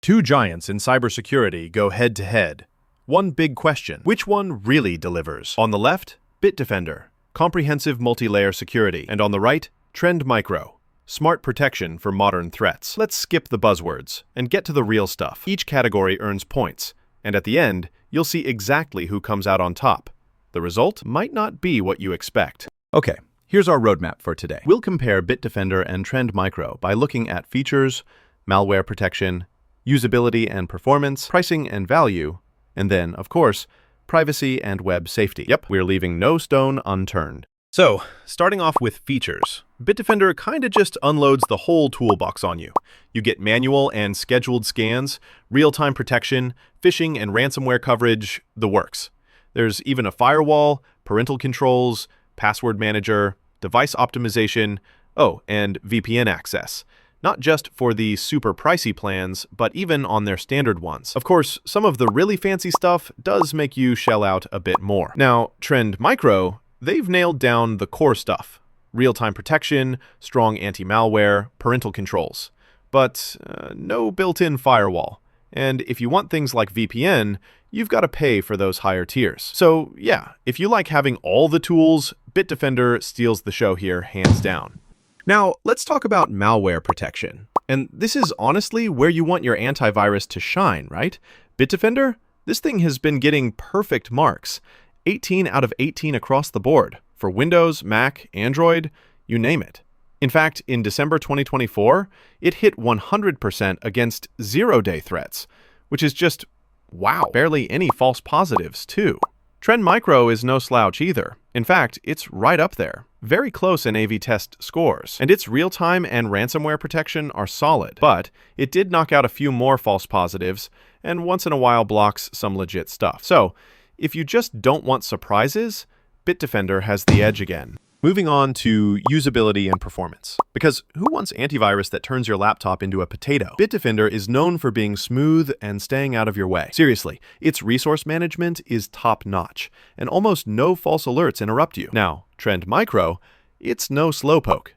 Two giants in cybersecurity go head-to-head. One big question: which one really delivers? On the left, Bitdefender, comprehensive multi-layer security, and on the right, Trend Micro, smart protection for modern threats. Let's skip the buzzwords and get to the real stuff. Each category earns points, and at the end, you'll see exactly who comes out on top. The result might not be what you expect. Okay, here's our roadmap for today. We'll compare Bitdefender and Trend Micro by looking at features, malware protection, usability and performance, pricing and value, and then, of course, privacy and web safety. Yep, we're leaving no stone unturned. So, starting off with features, Bitdefender kinda just unloads the whole toolbox on you. You get manual and scheduled scans, real-time protection, phishing and ransomware coverage, the works. There's even a firewall, parental controls, password manager, device optimization, and VPN access. Not just for the super pricey plans, but even on their standard ones. Of course, some of the really fancy stuff does make you shell out a bit more. Now, Trend Micro, they've nailed down the core stuff. Real-time protection, strong anti-malware, parental controls. But no built-in firewall. And if you want things like VPN, you've got to pay for those higher tiers. So yeah, if you like having all the tools, Bitdefender steals the show here, hands down. Now, let's talk about malware protection. And this is honestly where you want your antivirus to shine, right? Bitdefender? This thing has been getting perfect marks. 18 out of 18 across the board. For Windows, Mac, Android, you name it. In fact, in December 2024, it hit 100% against zero-day threats, which is just, wow, barely any false positives, too. Trend Micro is no slouch either. In fact, it's right up there, very close in AV test scores, and its real-time and ransomware protection are solid, but it did knock out a few more false positives, and once in a while blocks some legit stuff. So, if you just don't want surprises, Bitdefender has the edge again. Moving on to usability and performance. Because who wants antivirus that turns your laptop into a potato? Bitdefender is known for being smooth and staying out of your way. Seriously, its resource management is top-notch, and almost no false alerts interrupt you. Now, Trend Micro, it's no slowpoke.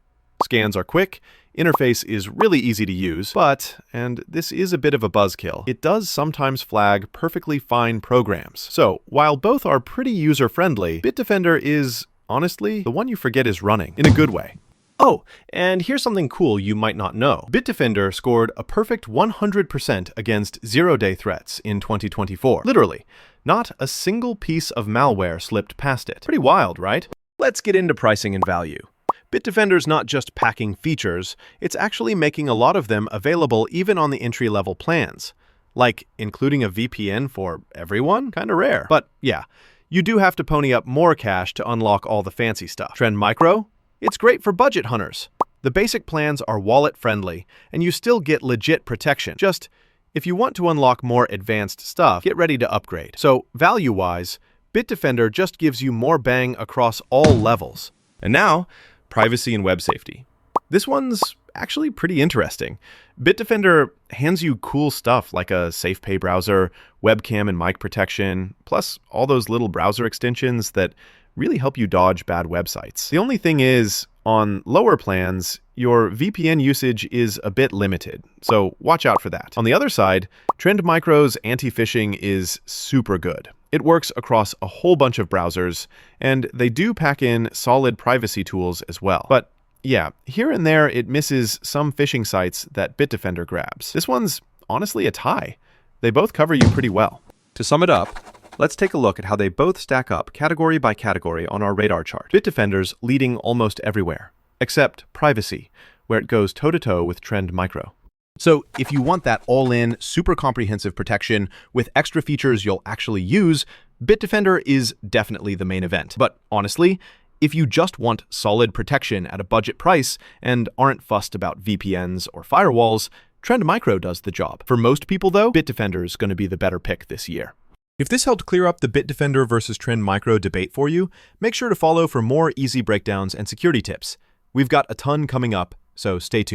Scans are quick, interface is really easy to use, but, and this is a bit of a buzzkill, it does sometimes flag perfectly fine programs. So, while both are pretty user-friendly, Bitdefender is, honestly, the one you forget is running, in a good way. Oh, and here's something cool you might not know. Bitdefender scored a perfect 100% against zero-day threats in 2024. Literally, not a single piece of malware slipped past it. Pretty wild, right? Let's get into pricing and value. Bitdefender's not just packing features, it's actually making a lot of them available even on the entry-level plans. Like, including a VPN for everyone? Kinda rare. But yeah, you do have to pony up more cash to unlock all the fancy stuff. Trend Micro? It's great for budget hunters. The basic plans are wallet-friendly, and you still get legit protection. Just, if you want to unlock more advanced stuff, get ready to upgrade. So, value-wise, Bitdefender just gives you more bang across all levels. And now, privacy and web safety. This one's actually pretty interesting. Bitdefender hands you cool stuff like a safe pay browser, webcam and mic protection, plus all those little browser extensions that really help you dodge bad websites. The only thing is, on lower plans, your VPN usage is a bit limited, so watch out for that. On the other side, Trend Micro's anti-phishing is super good. It works across a whole bunch of browsers, and they do pack in solid privacy tools as well. But yeah, here and there it misses some phishing sites that Bitdefender grabs. This one's honestly a tie. They both cover you pretty well. To sum it up, let's take a look at how they both stack up category by category on our radar chart. Bitdefender's leading almost everywhere, except privacy, where it goes toe-to-toe with Trend Micro. So if you want that all-in, super comprehensive protection with extra features you'll actually use, Bitdefender is definitely the main event. But honestly, if you just want solid protection at a budget price and aren't fussed about VPNs or firewalls, Trend Micro does the job. For most people though, Bitdefender is going to be the better pick this year. If this helped clear up the Bitdefender versus Trend Micro debate for you, make sure to follow for more easy breakdowns and security tips. We've got a ton coming up, so stay tuned.